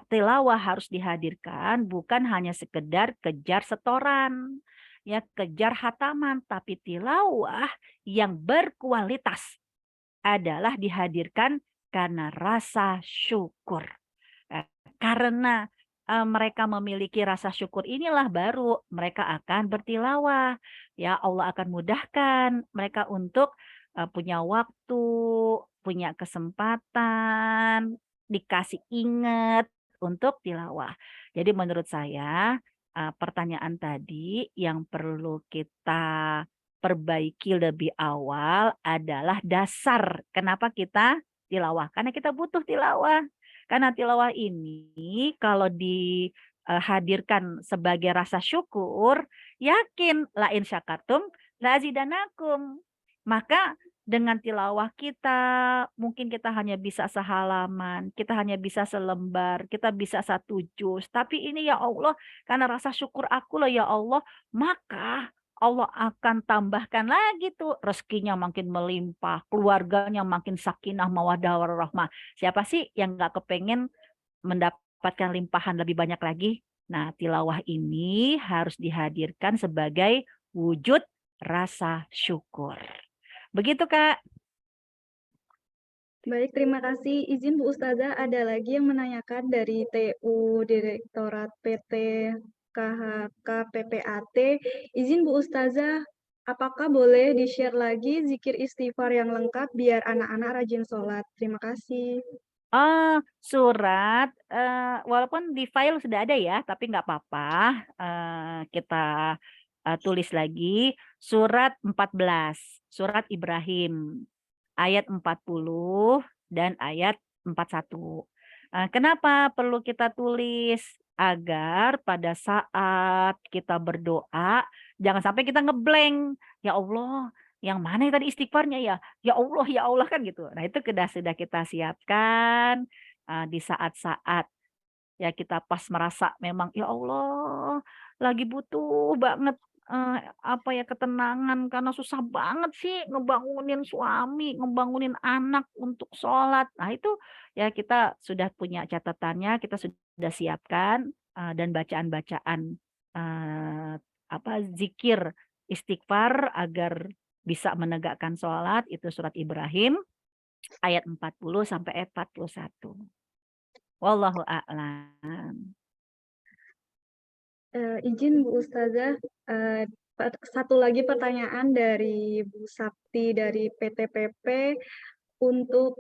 Tilawah harus dihadirkan bukan hanya sekedar kejar setoran, ya kejar hataman, tapi tilawah yang berkualitas adalah dihadirkan karena rasa syukur. Karena mereka memiliki rasa syukur inilah baru mereka akan bertilawah. Ya Allah akan mudahkan mereka untuk punya waktu, punya kesempatan, dikasih ingat untuk tilawah. Jadi menurut saya pertanyaan tadi yang perlu kita perbaiki lebih awal adalah dasar kenapa kita tilawah. Karena kita butuh tilawah. Karena tilawah ini kalau dihadirkan sebagai rasa syukur, yakin la in syakartum la azidanakum. Maka dengan tilawah kita, mungkin kita hanya bisa sehalaman, kita hanya bisa selembar, kita bisa satu juz. Tapi ini ya Allah, karena rasa syukur aku loh ya Allah, maka Allah akan tambahkan lagi tuh rezekinya makin melimpah, keluarganya makin sakinah, mawaddah, warahmah. Siapa sih yang nggak kepengen mendapatkan limpahan lebih banyak lagi? Nah, tilawah ini harus dihadirkan sebagai wujud rasa syukur. Begitu, Kak. Baik, terima kasih. Izin Bu Ustazah, ada lagi yang menanyakan dari TU Direktorat PT KHK PPAT. Izin Bu Ustazah, apakah boleh di-share lagi zikir istighfar yang lengkap biar anak-anak rajin sholat? Terima kasih. Surat, walaupun di file sudah ada ya, tapi nggak apa-apa, kita, tulis lagi surat 14, surat Ibrahim, ayat 40 dan ayat 41. Kenapa perlu kita tulis? Agar pada saat kita berdoa, jangan sampai kita ngeblank. Ya Allah, yang mana yang tadi istighfarnya ya? Ya Allah kan gitu. Nah itu sudah kita siapkan di saat-saat ya kita pas merasa memang, "Ya Allah, lagi butuh banget, apa ya, ketenangan karena susah banget sih ngebangunin suami, ngebangunin anak untuk sholat." Nah itu ya kita sudah punya catatannya, kita sudah siapkan, dan bacaan-bacaan, eee, apa, zikir istighfar agar bisa menegakkan sholat, itu surat Ibrahim ayat 40 sampai ayat 41. Wallahu a'lam. Izin Bu Ustazah, satu lagi pertanyaan dari Bu Sakti dari PTPP untuk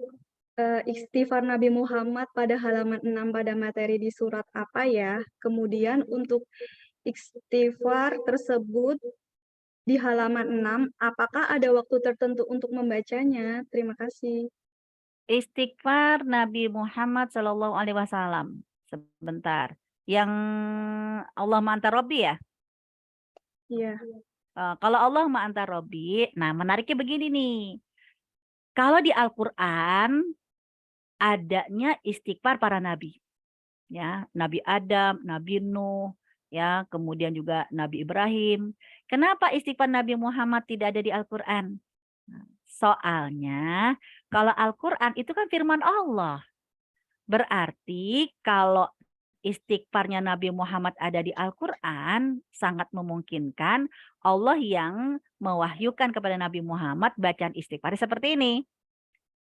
istighfar Nabi Muhammad pada halaman 6 pada materi di surat apa ya? Kemudian untuk istighfar tersebut di halaman 6, apakah ada waktu tertentu untuk membacanya? Terima kasih. Istighfar Nabi Muhammad Shallallahu Alaihi Wasallam. Sebentar. Yang Allah anta Robbi ya? Iya. Kalau Allah anta Robbi, nah menariknya begini nih. Kalau di Al-Quran adanya istighfar para nabi, ya Nabi Adam, Nabi Nuh, ya kemudian juga Nabi Ibrahim. Kenapa istighfar Nabi Muhammad tidak ada di Al-Quran? Nah, soalnya kalau Al-Quran itu kan firman Allah. Berarti kalau istighfarnya Nabi Muhammad ada di Al-Quran, sangat memungkinkan Allah yang mewahyukan kepada Nabi Muhammad bacaan istighfar seperti ini.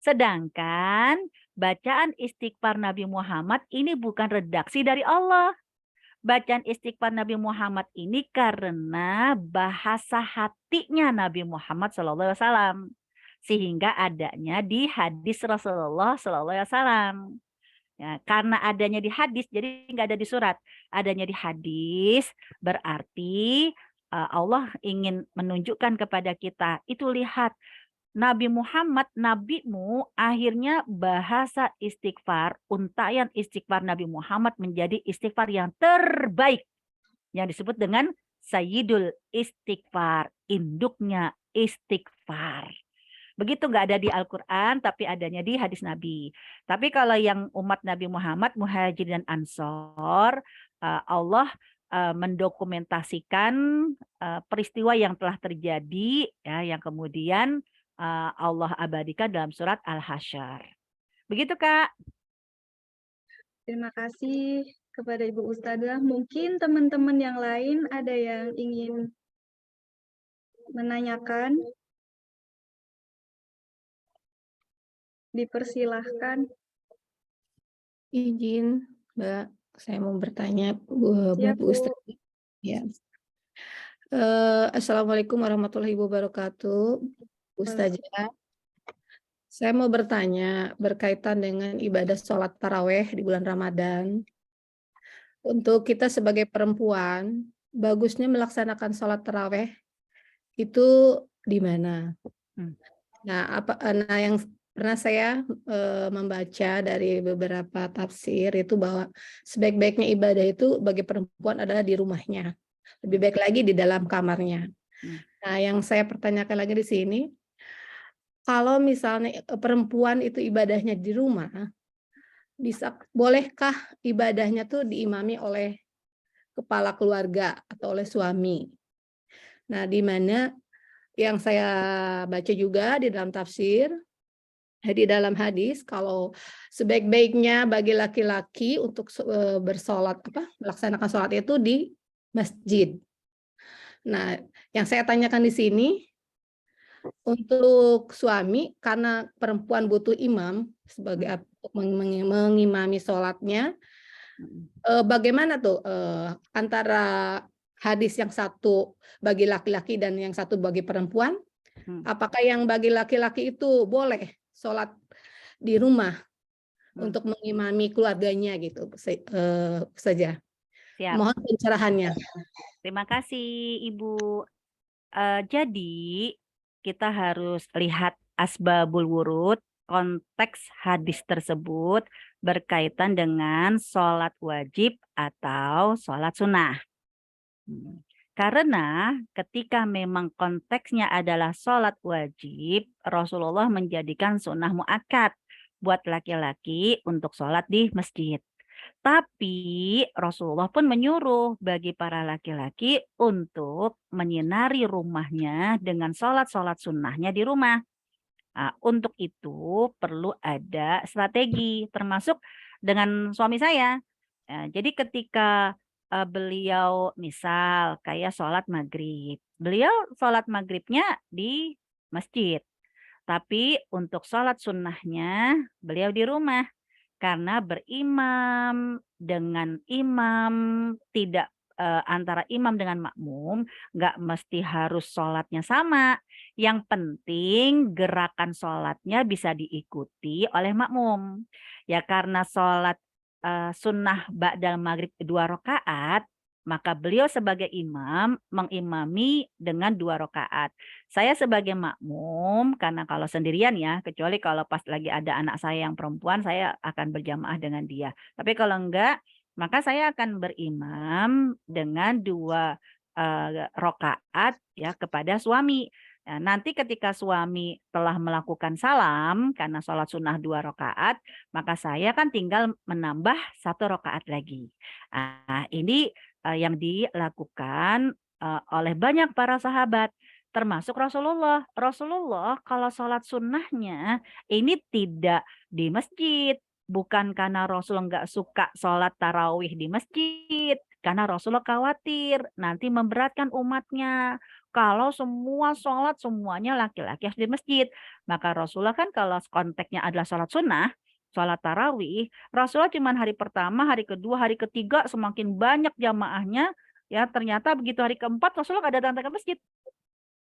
Sedangkan bacaan istighfar Nabi Muhammad ini bukan redaksi dari Allah. Bacaan istighfar Nabi Muhammad ini karena bahasa hatinya Nabi Muhammad SAW. Sehingga adanya di hadis Rasulullah SAW. Ya, karena adanya di hadis, jadi nggak ada di surat. Adanya di hadis, berarti Allah ingin menunjukkan kepada kita. Itu lihat, Nabi Muhammad, nabimu, akhirnya bahasa istighfar, untayan istighfar Nabi Muhammad menjadi istighfar yang terbaik. Yang disebut dengan Sayyidul Istighfar, induknya istighfar. Begitu nggak ada di Al-Quran, tapi adanya di hadis Nabi. Tapi kalau yang umat Nabi Muhammad, Muhajir dan Ansor, Allah mendokumentasikan peristiwa yang telah terjadi, ya, yang kemudian Allah abadikan dalam surat Al-Hasyr. Begitu Kak. Terima kasih kepada Ibu Ustazah. Mungkin teman-teman yang lain ada yang ingin menanyakan. Dipersilahkan. Izin, Mbak, saya mau bertanya buat Siap, Bu Bu. Ustazah. Ya. Assalamualaikum warahmatullahi wabarakatuh, Ustazah. Saya mau bertanya berkaitan dengan ibadah sholat taraweh di bulan Ramadan. Untuk kita sebagai perempuan, bagusnya melaksanakan sholat taraweh itu di mana? Nah, yang pernah saya membaca dari beberapa tafsir itu bahwa sebaik-baiknya ibadah itu bagi perempuan adalah di rumahnya. Lebih baik lagi di dalam kamarnya. Nah, yang saya pertanyakan lagi di sini, kalau misalnya perempuan itu ibadahnya di rumah, bolehkah ibadahnya tuh diimami oleh kepala keluarga atau oleh suami? Nah, di mana yang saya baca juga di dalam tafsir, di dalam hadis, kalau sebaik-baiknya bagi laki-laki untuk melaksanakan sholat itu di masjid. Nah, yang saya tanyakan di sini, untuk suami, karena perempuan butuh imam sebagai mengimami sholatnya, bagaimana tuh antara hadis yang satu bagi laki-laki dan yang satu bagi perempuan? Apakah yang bagi laki-laki itu boleh sholat di rumah untuk mengimami keluarganya gitu saja? Siap. Mohon pencerahannya. Terima kasih Ibu. Jadi kita harus lihat asbabul wurud, konteks hadis tersebut, berkaitan dengan sholat wajib atau sholat sunnah. Karena ketika memang konteksnya adalah sholat wajib, Rasulullah menjadikan sunnah muakkad buat laki-laki untuk sholat di masjid. Tapi Rasulullah pun menyuruh bagi para laki-laki untuk menyinari rumahnya dengan sholat-sholat sunnahnya di rumah. Nah, untuk itu perlu ada strategi, termasuk dengan suami saya. Jadi ketika beliau misal kayak sholat maghrib, beliau sholat maghribnya di masjid. Tapi untuk sholat sunnahnya beliau di rumah. Karena berimam dengan imam tidak antara imam dengan makmum nggak mesti harus sholatnya sama. Yang penting gerakan sholatnya bisa diikuti oleh makmum. Ya karena sholat sunnah ba'dal maghrib 2 rakaat, maka beliau sebagai imam mengimami dengan 2 rakaat. Saya sebagai makmum, karena kalau sendirian ya, kecuali kalau pas lagi ada anak saya yang perempuan, saya akan berjamaah dengan dia. Tapi kalau enggak, maka saya akan berimam dengan 2 rakaat ya kepada suami. Nah, nanti ketika suami telah melakukan salam karena sholat sunnah 2 rakaat, maka saya kan tinggal menambah 1 rakaat lagi. Nah, ini yang dilakukan oleh banyak para sahabat. Termasuk Rasulullah. Rasulullah kalau sholat sunnahnya ini tidak di masjid. Bukan karena Rasul nggak suka sholat tarawih di masjid. Karena Rasulullah khawatir nanti memberatkan umatnya. Kalau semua sholat semuanya laki-laki harus di masjid. Maka Rasulullah kan kalau konteksnya adalah sholat sunnah, sholat tarawih, Rasulullah cuma hari pertama, hari kedua, hari ketiga semakin banyak jamaahnya. Ya ternyata begitu hari keempat Rasulullah nggak datang ke masjid.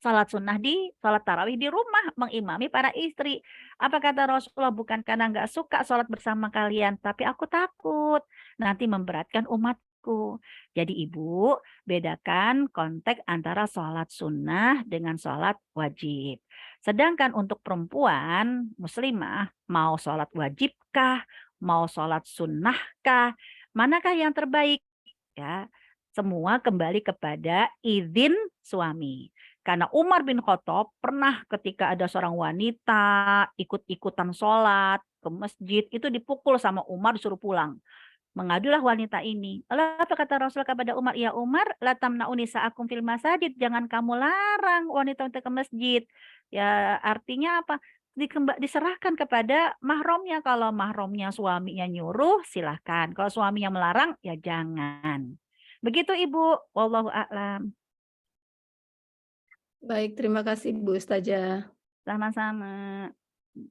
Salat sunnah salat tarawih di rumah mengimami para istri. Apa kata Rasulullah? Bukan karena nggak suka sholat bersama kalian, tapi aku takut nanti memberatkan umatku. Jadi ibu, bedakan konteks antara sholat sunnah dengan sholat wajib. Sedangkan untuk perempuan muslimah, mau sholat wajibkah, mau sholat sunnahkah, manakah yang terbaik? Ya, semua kembali kepada izin suami. Karena Umar bin Khattab pernah ketika ada seorang wanita ikut-ikutan sholat ke masjid, itu dipukul sama Umar disuruh pulang. Mengadulah wanita ini. Lalu apa kata Rasul kepada Umar? Ya Umar, la tamna'u nisa'akum fil masajid. Jangan kamu larang wanita untuk ke masjid. Ya artinya apa? Diserahkan kepada mahramnya. Kalau mahramnya suaminya nyuruh, silahkan. Kalau suaminya melarang, ya jangan. Begitu Ibu. Wallahu a'lam. Baik, terima kasih Bu Ustazah. Sama-sama.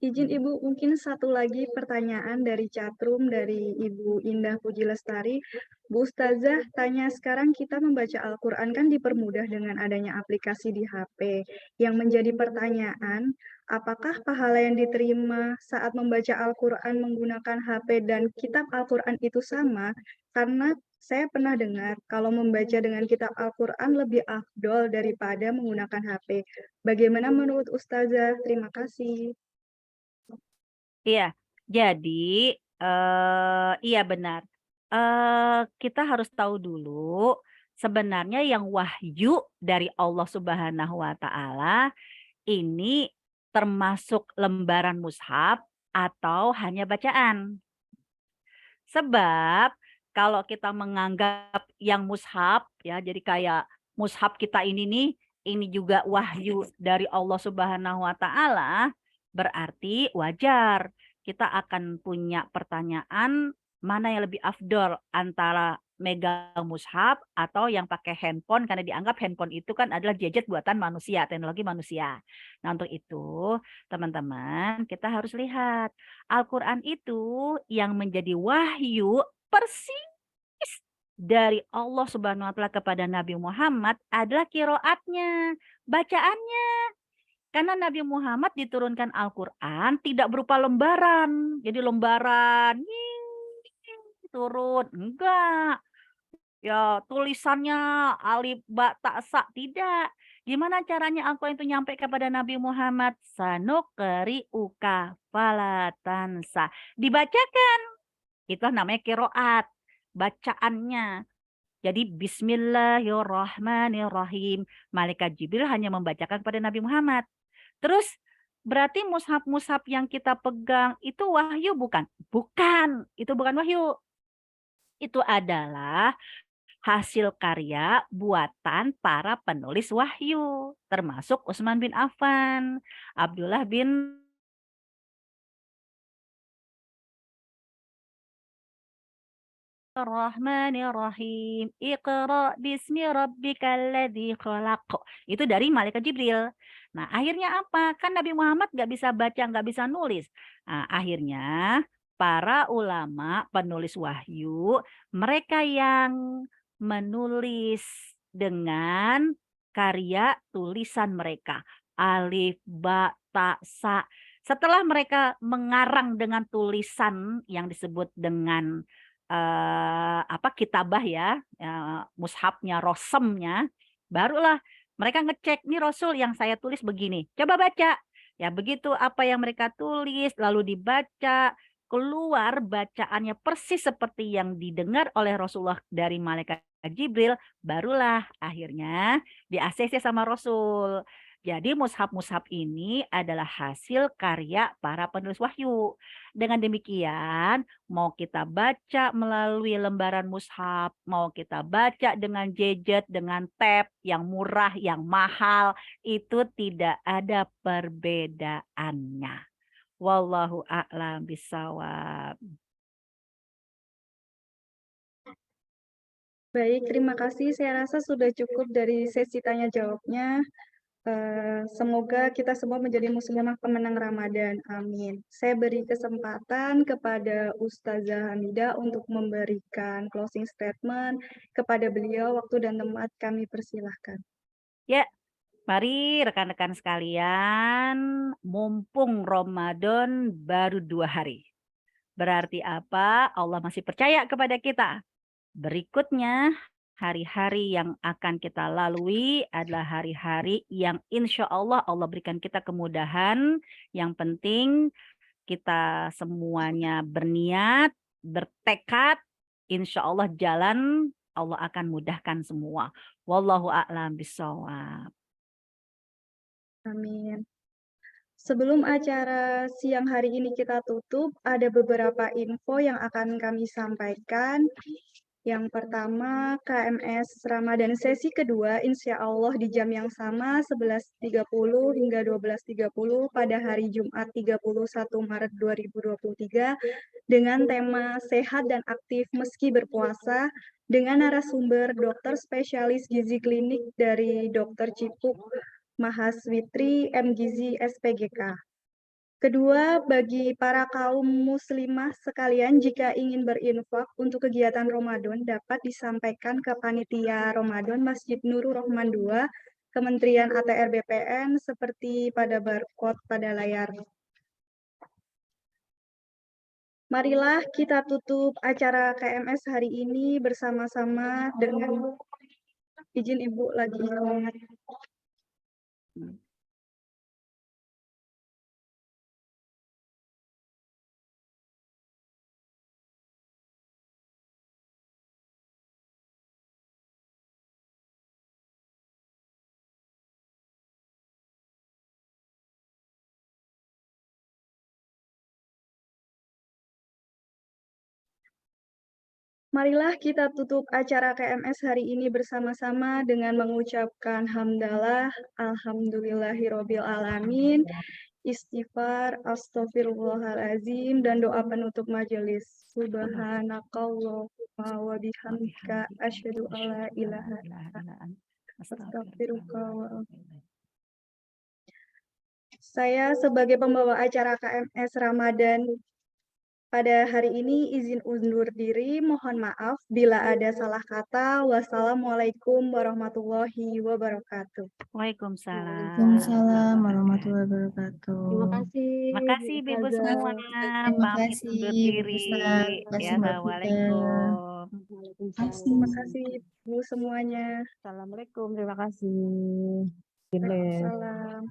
Izin Ibu, mungkin satu lagi pertanyaan dari chatroom dari Ibu Indah Puji Lestari. Bu Ustazah tanya, sekarang kita membaca Al-Quran kan dipermudah dengan adanya aplikasi di HP. Yang menjadi pertanyaan, apakah pahala yang diterima saat membaca Al-Quran menggunakan HP dan kitab Al-Quran itu sama? Karena saya pernah dengar kalau membaca dengan kitab Al-Quran lebih afdol daripada menggunakan HP. Bagaimana menurut Ustazah? Terima kasih. Iya, jadi iya benar. Kita harus tahu dulu sebenarnya yang wahyu dari Allah Subhanahu wa taala ini termasuk lembaran mushaf atau hanya bacaan. Sebab kalau kita menganggap yang mushaf ya, jadi kayak mushaf kita ini nih, ini juga wahyu dari Allah Subhanahu wa taala, berarti wajar kita akan punya pertanyaan mana yang lebih afdol antara megang mushaf atau yang pakai handphone karena dianggap handphone itu kan adalah gadget buatan manusia, teknologi manusia. Nah, untuk itu, teman-teman, kita harus lihat Al-Quran itu yang menjadi wahyu persis dari Allah Subhanahu wa taala kepada Nabi Muhammad adalah qiraatnya, bacaannya. Karena Nabi Muhammad diturunkan Al-Quran tidak berupa lembaran. Jadi lembaran turun, enggak. Ya tulisannya alif ba ta sa, tidak. Gimana caranya Al-Quran itu nyampe kepada Nabi Muhammad? Sanuqri'uka fala tansa. Dibacakan Itu namanya qiraat, bacaannya. Jadi Bismillahirrahmanirrahim. Malaikat Jibril hanya membacakan kepada Nabi Muhammad. Terus berarti mushaf-mushaf yang kita pegang itu wahyu bukan? Bukan, itu bukan wahyu. Itu adalah hasil karya buatan para penulis wahyu, termasuk Utsman bin Affan, Abdullah bin Rahmanirrahim. Iqra bismi rabbikal ladzi khalaq. Itu dari malaikat Jibril. Nah, akhirnya apa? Kan Nabi Muhammad nggak bisa baca, nggak bisa nulis. Nah, akhirnya para ulama penulis wahyu, mereka yang menulis dengan karya tulisan mereka. Alif, ba, ta, sa. Setelah mereka mengarang dengan tulisan yang disebut dengan kitabah ya, mushafnya, rosemnya, barulah mereka ngecek nih Rasul yang saya tulis begini. Coba baca. Ya begitu apa yang mereka tulis lalu dibaca, keluar bacaannya persis seperti yang didengar oleh Rasulullah dari malaikat Jibril, barulah akhirnya di-ACC sama Rasul. Jadi mushaf-mushaf ini adalah hasil karya para penulis wahyu. Dengan demikian, mau kita baca melalui lembaran mushaf, mau kita baca dengan gadget, dengan tab yang murah, yang mahal, itu tidak ada perbedaannya. Wallahu a'lam bishawab. Baik, terima kasih. Saya rasa sudah cukup dari sesi tanya jawabnya. Semoga kita semua menjadi muslimah pemenang Ramadan. Amin. Saya beri kesempatan kepada Ustazah Hamidah untuk memberikan closing statement. Kepada beliau, waktu dan tempat kami persilahkan. Ya, mari rekan-rekan sekalian, mumpung Ramadan baru 2 hari. Berarti apa? Allah masih percaya kepada kita. Berikutnya, hari-hari yang akan kita lalui adalah hari-hari yang insya Allah Allah berikan kita kemudahan. Yang penting kita semuanya berniat, bertekad, insya Allah jalan Allah akan mudahkan semua. Wallahu a'lam bishawab. Amin. Sebelum acara siang hari ini kita tutup, ada beberapa info yang akan kami sampaikan. Yang pertama, KMS Ramadan sesi kedua, insya Allah di jam yang sama, 11.30 hingga 12.30 pada hari Jumat 31 Maret 2023, dengan tema Sehat dan Aktif Meski Berpuasa, dengan narasumber dokter spesialis gizi klinik dari Dr. Cipuk Mahaswitri MGizi SPGK. Kedua, bagi para kaum muslimah sekalian, jika ingin berinfak untuk kegiatan Ramadan dapat disampaikan ke Panitia Ramadan Masjid Nurul Rahman II, Kementerian ATR BPN, seperti pada barcode pada layar. Marilah kita tutup acara KMS hari ini bersama-sama dengan izin Ibu lagi. Marilah kita tutup acara KMS hari ini bersama-sama dengan mengucapkan hamdalah, alhamdulillahirobbil alamin, istighfar, astagfirullahalazim, dan doa penutup majelis. Subhanakallahumma wa bihamdika asyhadu alla ilaha illa anta astaghfiruka wa atubu. Saya sebagai pembawa acara KMS Ramadan pada hari ini izin undur diri, mohon maaf bila ada salah kata. Wassalamualaikum warahmatullahi wabarakatuh. Waalaikumsalam. Waalaikumsalam warahmatullahi wabarakatuh. Terima kasih. Terima kasih Ibu semua. Terima Pamit kasih, undur Bu diri. Ustaz. Terima kasih, Ya, Mbak Fida. assalamualaikum. Terima kasih Bu semuanya. Assalamualaikum, terima kasih. Waalaikumsalam.